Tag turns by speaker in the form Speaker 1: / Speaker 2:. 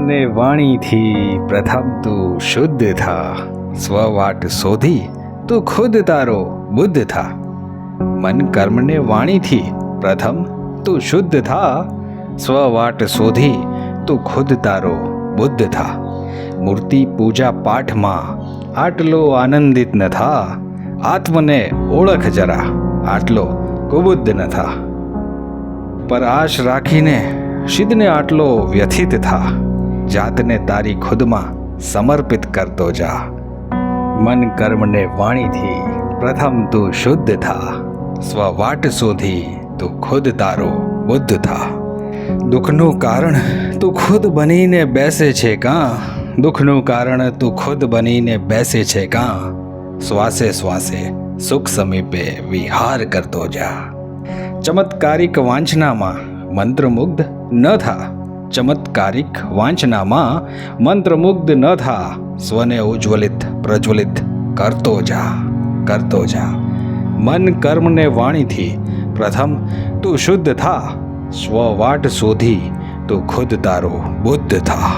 Speaker 1: ને વાણીથી પ્રથમ તું શુદ્ધ થા, સ્વવાટ શોધી તું ખુદ તારો બુદ્ધ થા. મન કર્મ ને વાણીથી પ્રથમ તું શુદ્ધ થા, સ્વવાટ શોધી તું ખુદ તારો બુદ્ધ થા. મૂર્તિ પૂજા પાઠમાં આટલો આનંદિત ન થા, આત્મને ઓળખ જરા આટલો કુબુદ્ધ ન થા. પર આશ રાખીને સિદ્ધને આટલો વ્યથિત થા, જાતને તારી ખુદમાં સમર્પિત કરતો જા. મન કર્મને વાણીથી પ્રથમ તું શુદ્ધ થા, સ્વવાટ શોધી તું ખુદ તારો બુદ્ધ થા. દુઃખનું કારણ તું ખુદ બનીને બેસે છે કાં, દુઃખનું કારણ તું ખુદ બનીને બેસે છે કાં. શ્વાસે શ્વાસે સુખ સમીપે વિહાર કરતો જા. ચમત્કારિક વાંચનામાં મંત્રમુગ્ધ ન થા, ચમત્કારિક વાંચનામાં મંત્રમુગ્ધ ન થા. સ્વને ઉજ્જવલિત પ્રજ્વલિત કરતો જા, કરતો જા. મન કર્મને વાણીથી પ્રથમ તું શુદ્ધ થા, સ્વવાટ શોધી તું ખુદ તારો બુદ્ધ થા.